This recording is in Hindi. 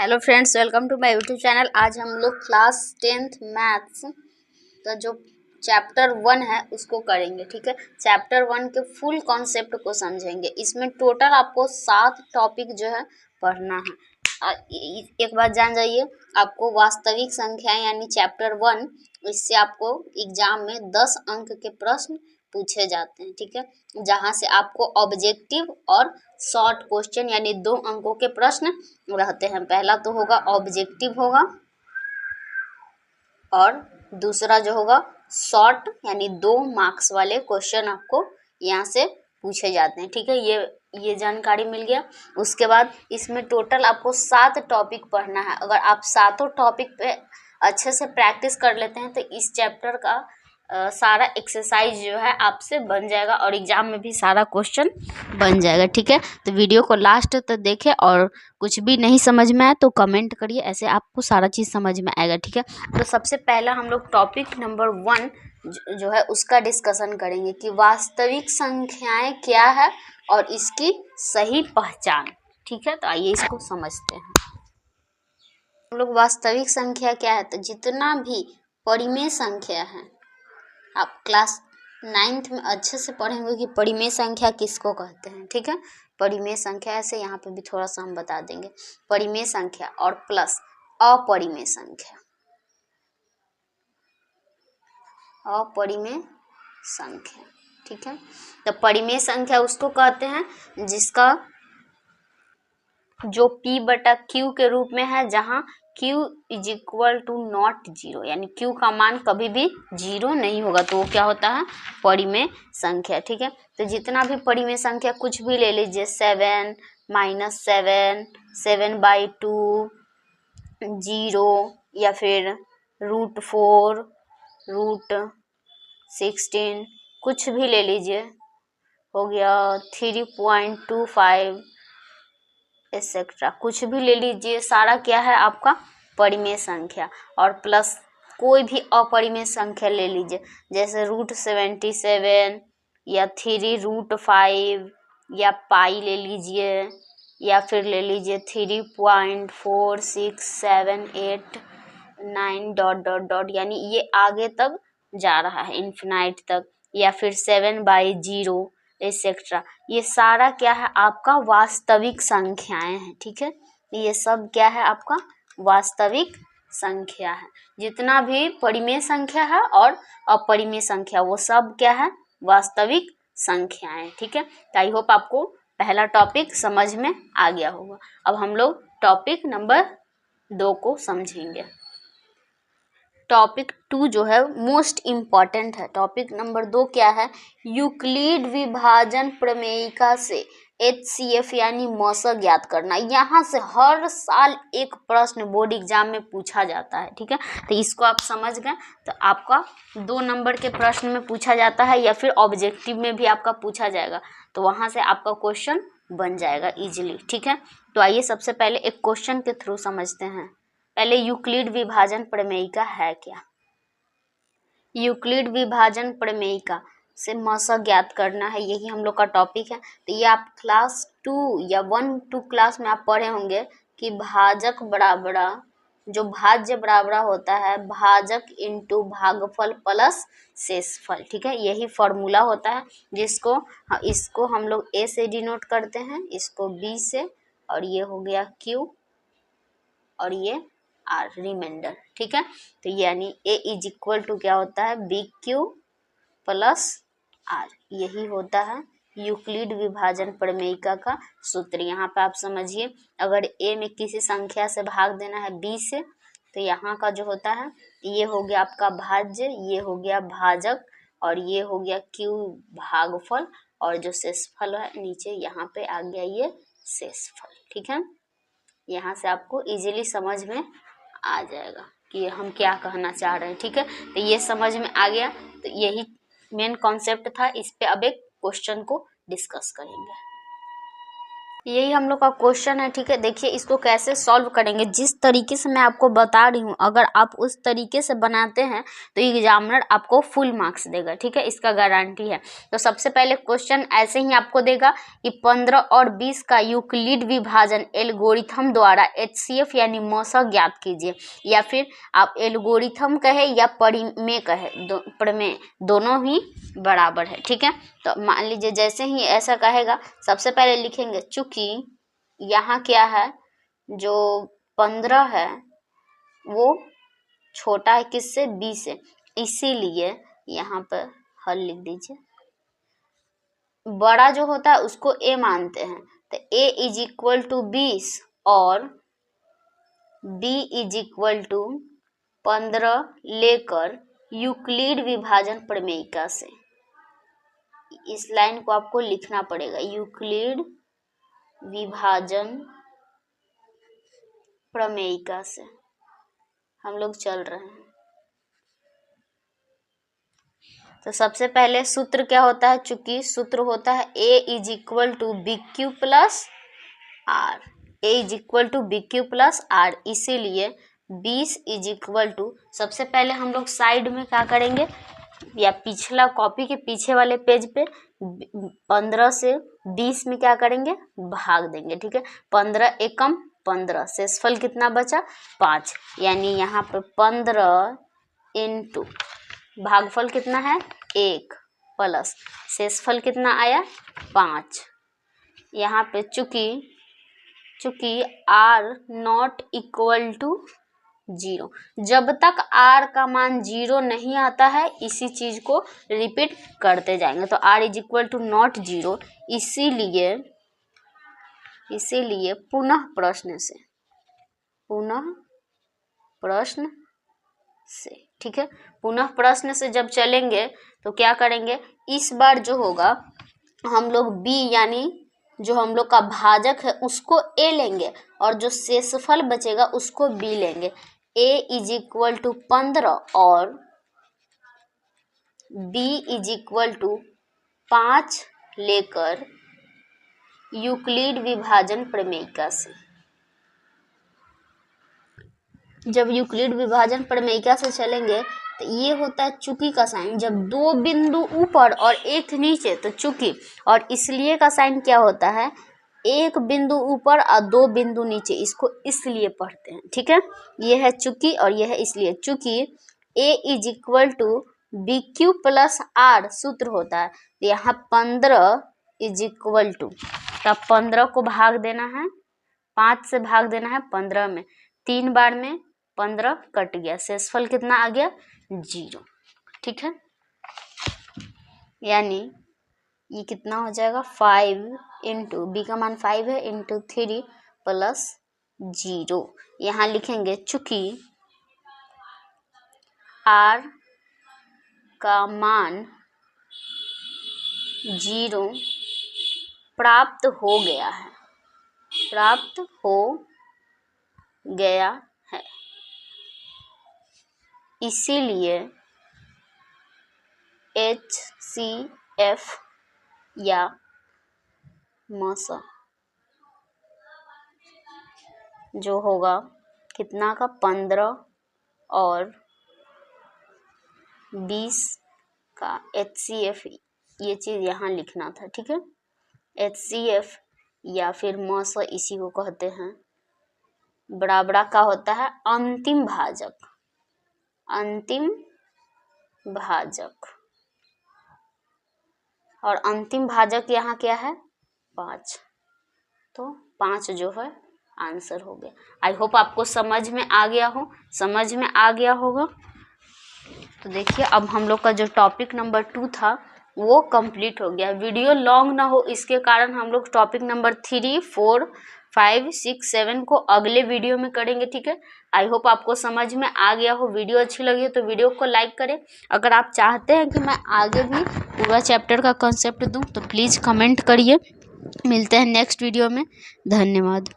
Hello friends, welcome to my YouTube channel. आज हम लोग क्लास 10th मैथ्स का जो चैप्टर 1 है उसको करेंगे। ठीक है, चैप्टर 1 के फुल कॉन्सेप्ट को समझेंगे। इसमें टोटल आपको 7 टॉपिक जो है पढ़ना है। एक बात जान जाइए, आपको वास्तविक संख्या यानी चैप्टर 1, इससे आपको एग्जाम में 10 अंक के प्रश्न पूछे जाते हैं। ठीक है, जहां से आपको ऑब्जेक्टिव और शॉर्ट क्वेश्चन यानी 2 अंकों के प्रश्न रहते हैं। पहला तो होगा ऑब्जेक्टिव होगा और दूसरा जो होगा शॉर्ट यानी 2 मार्क्स वाले क्वेश्चन आपको यहाँ से पूछे जाते हैं। ठीक है, ये जानकारी मिल गया। उसके बाद इसमें टोटल आपको 7 टॉपिक पढ़ना है। अगर आप सातों टॉपिक पे अच्छे से प्रैक्टिस कर लेते हैं तो इस चैप्टर का सारा एक्सरसाइज जो है आपसे बन जाएगा और एग्जाम में भी सारा क्वेश्चन बन जाएगा। ठीक है, तो वीडियो को लास्ट तक देखें और कुछ भी नहीं समझ में आए तो कमेंट करिए, ऐसे आपको सारा चीज़ समझ में आएगा। ठीक है, तो सबसे पहला हम लोग टॉपिक नंबर 1 जो है उसका डिस्कशन करेंगे कि वास्तविक संख्याएं क्या है और इसकी सही पहचान। ठीक है, तो आइए इसको समझते हैं। हम लोग वास्तविक संख्या क्या है, तो जितना भी परिमेय संख्या है, आप क्लास 9th में अच्छे से पढ़ेंगे कि परिमेय संख्या किसको कहते हैं। ठीक है, परिमेय संख्या ऐसे यहाँ पे भी थोड़ा सा हम बता देंगे। परिमेय संख्या और प्लस अपरिमेय संख्या। अपरिमेय संख्या, ठीक है, तो परिमेय संख्या उसको कहते हैं जिसका जो P/Q के रूप में है, जहां Q = नॉट 0 यानी Q का मान कभी भी 0 नहीं होगा, तो वो क्या होता है, परिमेय संख्या। ठीक है, तो जितना भी परिमेय संख्या कुछ भी ले लीजिए, 7, -7, 7/2, 0 या फिर √4, √16, कुछ भी ले लीजिए, हो गया 3.25 एक्सेट्रा, कुछ भी ले लीजिए, सारा क्या है आपका परिमेय संख्या। और प्लस कोई भी अपरिमेय संख्या ले लीजिए, जैसे √77 या 3√5 या पाई ले लीजिए, या फिर ले लीजिए 3.4678 यानी ये आगे तक जा रहा है इन्फिनाइट तक, या फिर 7/0 एक्सेट्रा। ये सारा क्या है आपका वास्तविक संख्याएं हैं। ठीक है, ये सब क्या है आपका वास्तविक संख्या है। जितना भी परिमेय संख्या है और अपरिमेय संख्या, वो सब क्या है वास्तविक संख्याएं। ठीक है, तो आई होप आपको पहला टॉपिक समझ में आ गया होगा। अब हम लोग टॉपिक नंबर 2 को समझेंगे। टॉपिक 2 जो है मोस्ट इम्पॉर्टेंट है। टॉपिक नंबर 2 क्या है, यूक्लिड विभाजन प्रमेयिका से HCF यानी मौसा ज्ञात करना। यहाँ से हर साल एक प्रश्न बोर्ड एग्जाम में पूछा जाता है। ठीक है, तो इसको आप समझ गए तो आपका 2 नंबर के प्रश्न में पूछा जाता है या फिर ऑब्जेक्टिव में भी आपका पूछा जाएगा, तो वहाँ से आपका क्वेश्चन बन जाएगा इजीली। ठीक है, तो आइए सबसे पहले एक क्वेश्चन के थ्रू समझते हैं। पहले यूक्लिड विभाजन प्रमेयिका है क्या। यूक्लिड विभाजन प्रमेयिका से मौसा ज्ञात करना है, यही हम लोग का टॉपिक है। तो ये आप क्लास 2 या 1-2 क्लास में आप पढ़े होंगे कि भाजक बराबर, जो भाज्य बराबर होता है भाजक इंटू भागफल प्लस शेषफल। ठीक है, यही फॉर्मूला होता है जिसको इसको हम लोग A से डिनोट करते हैं, इसको B से, और ये हो गया Q और ये R रिमाइंडर। ठीक है, तो यानी A = क्या होता है BQ + R, यही होता है यूक्लिड विभाजन प्रमेयिका का सूत्र। यहाँ पे आप समझिए, अगर A में किसी संख्या से भाग देना है B से, तो यहाँ का जो होता है ये हो गया आपका भाज्य, ये हो गया भाजक, और ये हो गया Q भागफल, और जो शेषफल है नीचे यहाँ पे आ गया ये शेषफल। ठीक है, यहाँ से आपको इजीली समझ में आ जाएगा कि हम क्या कहना चाह रहे हैं। ठीक है, तो ये समझ में आ गया, तो यही मेन कॉन्सेप्ट था। इस पे अब एक क्वेश्चन को डिस्कस करेंगे। यही हम लोग का क्वेश्चन है, ठीक है। देखिए इसको कैसे सॉल्व करेंगे, जिस तरीके से मैं आपको बता रही हूँ अगर आप उस तरीके से बनाते हैं तो एग्जामिनर आपको फुल मार्क्स देगा, ठीक है, इसका गारंटी है। तो सबसे पहले क्वेश्चन ऐसे ही आपको देगा कि 15 और 20 का यूक्लिड विभाजन एल्गोरिथम द्वारा HCF यानी मॉसक ज्ञात कीजिए, या फिर आप एल्गोरिथम कहे या परिमेय कहे, प्रमेय दोनों ही बराबर है, ठीक है। तो मान लीजिए जैसे ही ऐसा कहेगा, सबसे पहले लिखेंगे चूंकि यहाँ क्या है, जो 15 है वो छोटा है किससे, 20 से, इसीलिए यहाँ पर हल लिख दीजिए। बड़ा जो होता है उसको a मानते हैं, तो a इज इक्वल टू 20 और b इज इक्वल टू 15 लेकर यूक्लिड विभाजन प्रमेयिका से, इस लाइन को आपको लिखना पड़ेगा, यूक्लिड विभाजन प्रमेयिका से हम लोग चल रहे हैं। तो सबसे पहले सूत्र क्या होता है, चूंकि सूत्र होता है a is equal to B Q plus R, A is equal to B Q plus R, इसीलिए 20 इज इक्वल टू, सबसे पहले हम लोग साइड में क्या करेंगे, या पिछला कॉपी के पीछे वाले पेज पे 15 से 20 में क्या करेंगे, भाग देंगे, ठीक है। 15 एकम 15, शेषफल कितना बचा, 5, यानी यहाँ पे 15 इंटू भागफल कितना है 1 प्लस शेषफल कितना आया 5। यहाँ पे चूंकि r नॉट इक्वल टू 0, जब तक r का मान 0 नहीं आता है इसी चीज को रिपीट करते जाएंगे। तो r is equal to not 0, इसीलिए पुनः प्रश्न से, ठीक है। पुनः प्रश्न से जब चलेंगे तो क्या करेंगे, इस बार जो होगा हम लोग b यानी जो हम लोग का भाजक है उसको a लेंगे और जो शेषफल बचेगा उसको b लेंगे। a इज इक्वल टू 15 और b इज इक्वल टू 5 लेकर यूक्लिड विभाजन प्रमेयिका से, जब यूक्लिड विभाजन प्रमेयिका से चलेंगे तो ये होता है चूंकि का साइन, जब 2 बिंदु ऊपर और 1 नीचे तो चूंकि, और इसलिए का साइन क्या होता है, 1 बिंदु ऊपर और 2 बिंदु नीचे, इसको इसलिए पढ़ते हैं, ठीक है। ये है चूंकि और ये है इसलिए, चूंकि a is equal to B Q plus R सूत्र होता है, तो यहाँ 15 इज इक्वल टू, तब 15 को भाग देना है, 5 से भाग देना है 15 में, 3 बार में 15 कट गया, शेषफल कितना आ गया 0, ठीक है। यानी ये कितना हो जाएगा 5 इंटू बी का मान 5 है इंटू 3 प्लस 0, यहाँ लिखेंगे चूंकि r का मान 0 प्राप्त हो गया है, इसीलिए HCF या मॉसक जो होगा कितना का 15 और 20 का HCF, ये चीज यहाँ लिखना था, ठीक है। HCF या फिर मॉसक इसी को कहते हैं, बड़ा का होता है अंतिम भाजक, और अंतिम भाजक यहाँ क्या है 5, तो 5 जो है आंसर हो गया। आई होप आपको समझ में आ गया होगा। तो देखिए अब हम लोग का जो टॉपिक नंबर 2 था वो कंप्लीट हो गया। वीडियो लॉन्ग ना हो इसके कारण हम लोग टॉपिक नंबर 3, 4, 5, 6, 7 को अगले वीडियो में करेंगे, ठीक है। आई होप आपको समझ में आ गया हो। वीडियो अच्छी लगी हो तो वीडियो को लाइक करें। अगर आप चाहते हैं कि मैं आगे भी पूरा चैप्टर का कंसेप्ट दूं तो प्लीज़ कमेंट करिए। मिलते हैं नेक्स्ट वीडियो में। धन्यवाद।